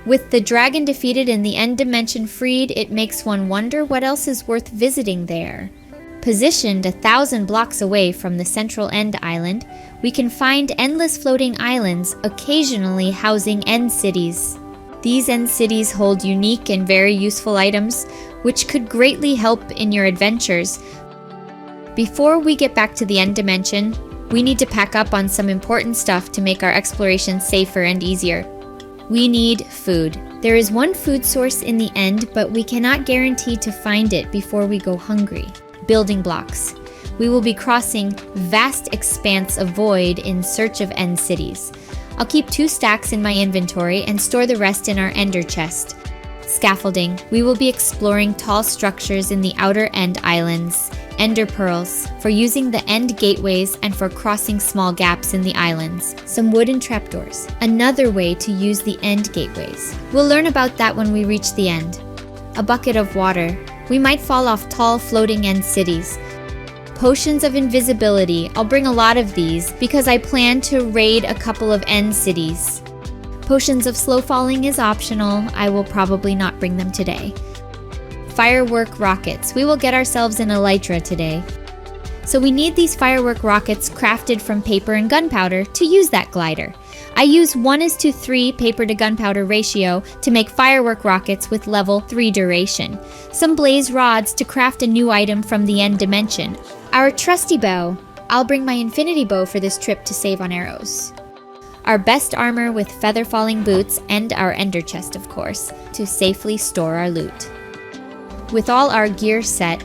With the dragon defeated and the end dimension freed, it makes one wonder what else is worth visiting there. Positioned 1,000 blocks away from the central end island, we can find endless floating islands, occasionally housing end cities. These end cities hold unique and very useful items, which could greatly help in your adventures. Before we get back to the end dimension, we need to pack up on some important stuff to make our exploration safer and easier. We need food. There is one food source in the end, but we cannot guarantee to find it before we go hungry. Building blocks. We will be crossing vast expanse of void in search of end cities. I'll keep 2 stacks in my inventory and store the rest in our ender chest. Scaffolding. We will be exploring tall structures in the outer end islands. Ender pearls, for using the end gateways and for crossing small gaps in the islands. Some wooden trapdoors. Another way to use the end gateways. We'll learn about that when we reach the end. A bucket of water. We might fall off tall floating end cities. Potions of invisibility. I'll bring a lot of these because I plan to raid a couple of end cities. Potions of slow falling is optional. I will probably not bring them today. Firework rockets. We will get ourselves an elytra today. So we need these firework rockets crafted from paper and gunpowder to use that glider. I use 1:3 paper to gunpowder ratio to make firework rockets with level 3 duration. Some blaze rods to craft a new item from the end dimension. Our trusty bow. I'll bring my infinity bow for this trip to save on arrows. Our best armor with feather falling boots and our ender chest, of course, to safely store our loot. With all our gear set,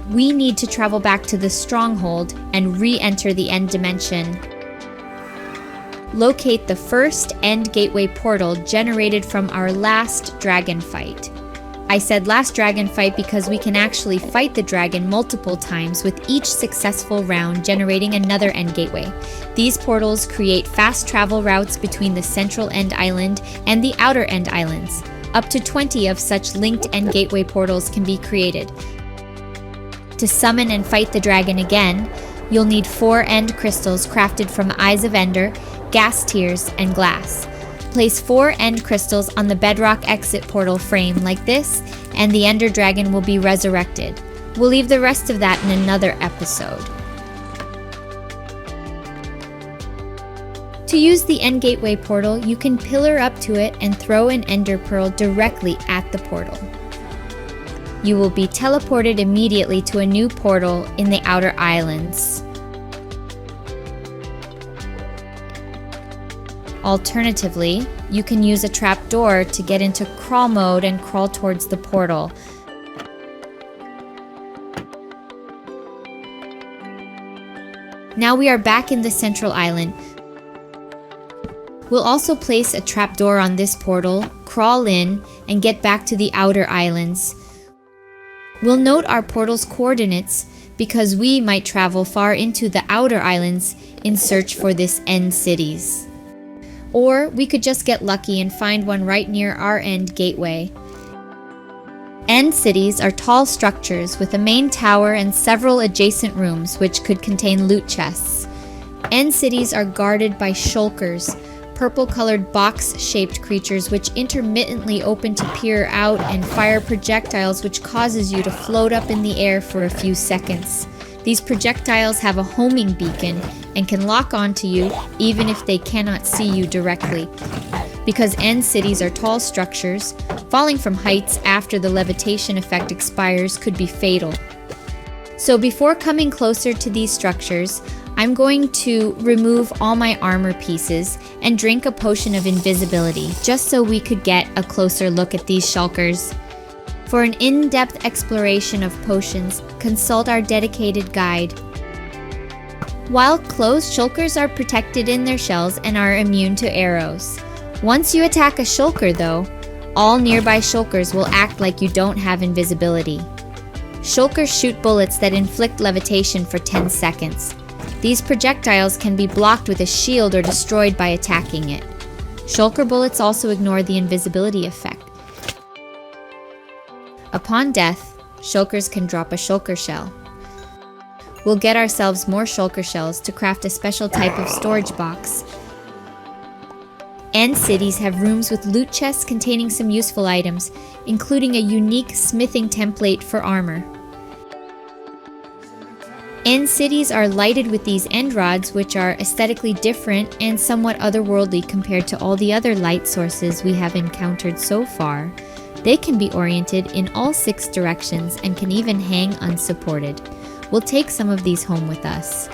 we need to travel back to the stronghold and re-enter the end dimension. Locate the first end gateway portal generated from our last dragon fight. I said last dragon fight because we can actually fight the dragon multiple times with each successful round generating another end gateway. These portals create fast travel routes between the central end island and the outer end islands. Up to 20 of such linked end gateway portals can be created. To summon and fight the dragon again, you'll need 4 end crystals crafted from Eyes of Ender, gas tears, and glass. Place 4 end crystals on the bedrock exit portal frame like this, and the ender dragon will be resurrected. We'll leave the rest of that in another episode. To use the end gateway portal, you can pillar up to it and throw an ender pearl directly at the portal. You will be teleported immediately to a new portal in the outer islands. Alternatively, you can use a trapdoor to get into crawl mode and crawl towards the portal. Now we are back in the central island. We'll also place a trapdoor on this portal, crawl in, and get back to the outer islands. We'll note our portal's coordinates because we might travel far into the outer islands in search for this end cities. Or we could just get lucky and find one right near our end gateway. End cities are tall structures with a main tower and several adjacent rooms which could contain loot chests. End cities are guarded by Shulkers, purple-colored box-shaped creatures which intermittently open to peer out and fire projectiles which causes you to float up in the air for a few seconds. These projectiles have a homing beacon and can lock onto you even if they cannot see you directly. Because end cities are tall structures, falling from heights after the levitation effect expires could be fatal. So before coming closer to these structures, I'm going to remove all my armor pieces and drink a potion of invisibility, just so we could get a closer look at these shulkers. For an in-depth exploration of potions, consult our dedicated guide. While closed, shulkers are protected in their shells and are immune to arrows. Once you attack a shulker though, all nearby shulkers will act like you don't have invisibility. Shulkers shoot bullets that inflict levitation for 10 seconds. These projectiles can be blocked with a shield or destroyed by attacking it. Shulker bullets also ignore the invisibility effect. Upon death, shulkers can drop a shulker shell. We'll get ourselves more shulker shells to craft a special type of storage box. End cities have rooms with loot chests containing some useful items, including a unique smithing template for armor. End cities are lighted with these end rods, which are aesthetically different and somewhat otherworldly compared to all the other light sources we have encountered so far. They can be oriented in all 6 directions and can even hang unsupported. We'll take some of these home with us.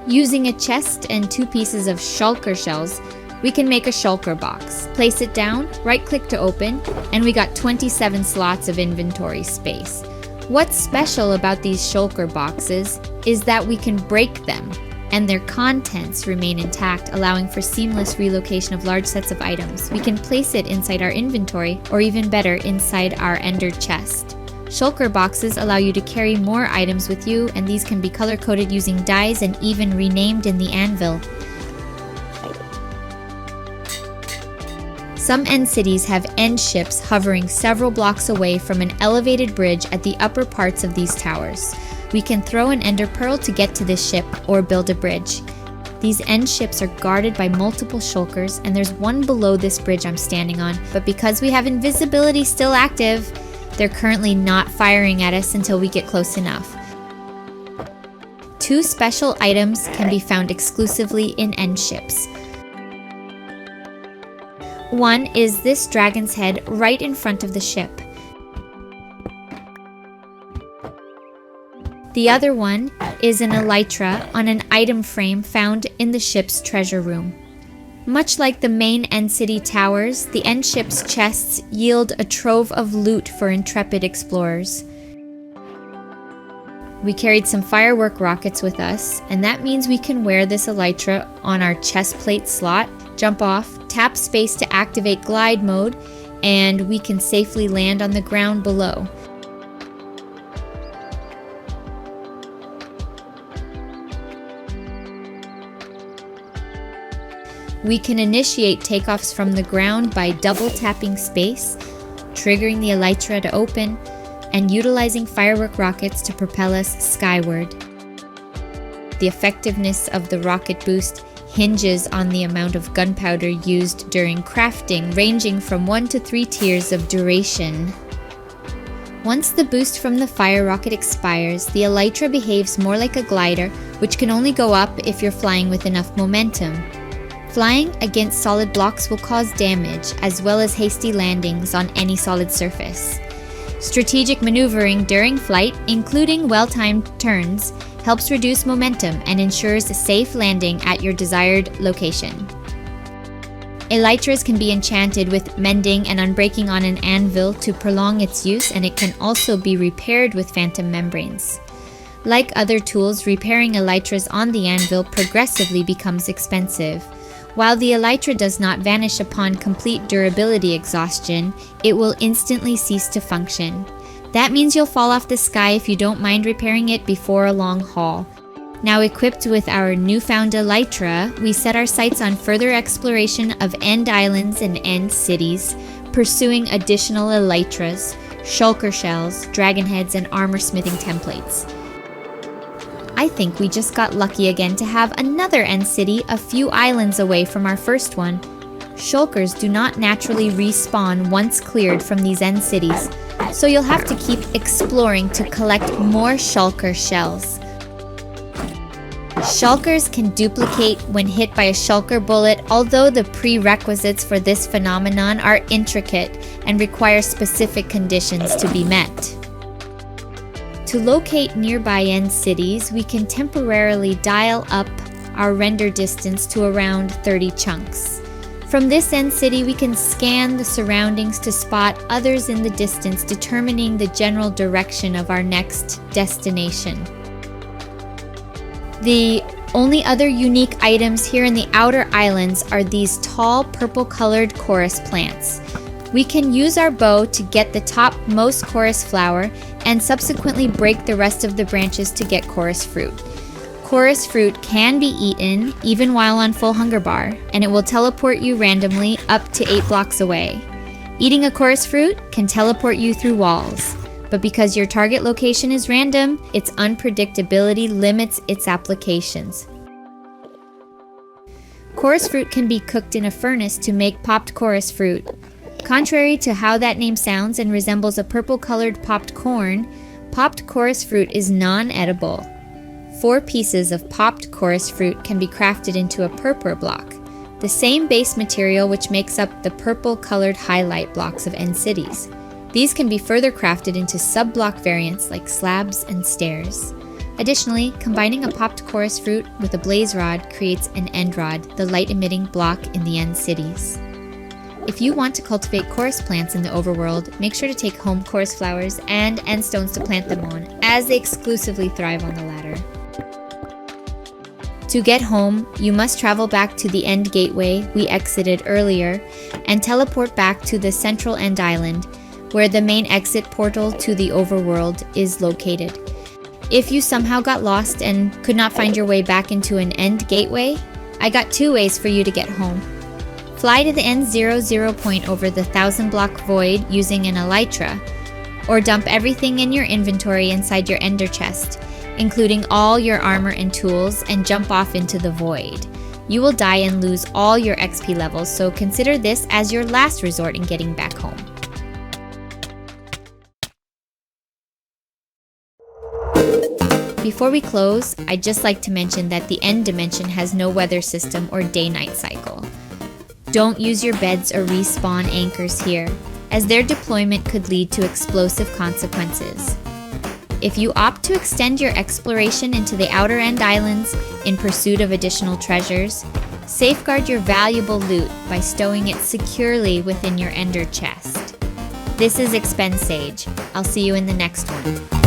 Using a chest and 2 pieces of shulker shells, we can make a shulker box. Place it down, right-click to open, and we got 27 slots of inventory space. What's special about these shulker boxes is that we can break them, and their contents remain intact, allowing for seamless relocation of large sets of items. We can place it inside our inventory, or even better, inside our ender chest. Shulker boxes allow you to carry more items with you, and these can be color-coded using dyes and even renamed in the anvil. Some end cities have end ships hovering several blocks away from an elevated bridge at the upper parts of these towers. We can throw an ender pearl to get to this ship or build a bridge. These end ships are guarded by multiple shulkers, and there's one below this bridge I'm standing on, but because we have invisibility still active, they're currently not firing at us until we get close enough. 2 special items can be found exclusively in end ships. One is this dragon's head right in front of the ship. The other one is an elytra on an item frame found in the ship's treasure room. Much like the main end city towers, the end ship's chests yield a trove of loot for intrepid explorers. We carried some firework rockets with us, and that means we can wear this elytra on our chest plate slot, jump off, tap space to activate glide mode, and we can safely land on the ground below. We can initiate takeoffs from the ground by double tapping space, triggering the elytra to open, and utilizing firework rockets to propel us skyward. The effectiveness of the rocket boost hinges on the amount of gunpowder used during crafting, ranging from 1 to 3 tiers of duration. Once the boost from the fire rocket expires, the elytra behaves more like a glider, which can only go up if you're flying with enough momentum. Flying against solid blocks will cause damage, as well as hasty landings on any solid surface. Strategic maneuvering during flight, including well-timed turns, helps reduce momentum and ensures a safe landing at your desired location. Elytras can be enchanted with mending and unbreaking on an anvil to prolong its use, and it can also be repaired with phantom membranes. Like other tools, repairing elytras on the anvil progressively becomes expensive. While the elytra does not vanish upon complete durability exhaustion, it will instantly cease to function. That means you'll fall off the sky if you don't mind repairing it before a long haul. Now equipped with our newfound elytra, we set our sights on further exploration of end islands and end cities, pursuing additional elytras, shulker shells, dragon heads, and armor smithing templates. I think we just got lucky again to have another end city a few islands away from our first one. Shulkers do not naturally respawn once cleared from these end cities, so you'll have to keep exploring to collect more shulker shells. Shulkers can duplicate when hit by a shulker bullet, although the prerequisites for this phenomenon are intricate and require specific conditions to be met. To locate nearby end cities, we can temporarily dial up our render distance to around 30 chunks. From this end city, we can scan the surroundings to spot others in the distance, determining the general direction of our next destination. The only other unique items here in the outer islands are these tall purple-colored chorus plants. We can use our bow to get the topmost chorus flower and subsequently break the rest of the branches to get chorus fruit. Chorus fruit can be eaten even while on full hunger bar, and it will teleport you randomly up to 8 blocks away. Eating a chorus fruit can teleport you through walls, but because your target location is random, its unpredictability limits its applications. Chorus fruit can be cooked in a furnace to make popped chorus fruit. Contrary to how that name sounds and resembles a purple-colored popped corn, popped chorus fruit is non-edible. 4 pieces of popped chorus fruit can be crafted into a purpur block, the same base material which makes up the purple-colored highlight blocks of end cities. These can be further crafted into sub-block variants like slabs and stairs. Additionally, combining a popped chorus fruit with a blaze rod creates an end rod, the light-emitting block in the end cities. If you want to cultivate chorus plants in the overworld, make sure to take home chorus flowers and end stones to plant them on, as they exclusively thrive on the latter. To get home, you must travel back to the end gateway we exited earlier and teleport back to the central end island, where the main exit portal to the overworld is located. If you somehow got lost and could not find your way back into an end gateway, I got 2 ways for you to get home. Fly to the end 00 point over the 1000 block void using an elytra, or dump everything in your inventory inside your ender chest, including all your armor and tools, and jump off into the void. You will die and lose all your XP levels, so consider this as your last resort in getting back home. Before we close, I'd just like to mention that the end dimension has no weather system or day-night cycle. Don't use your beds or respawn anchors here, as their deployment could lead to explosive consequences. If you opt to extend your exploration into the outer end islands in pursuit of additional treasures, safeguard your valuable loot by stowing it securely within your ender chest. This is Expense Sage. I'll see you in the next one.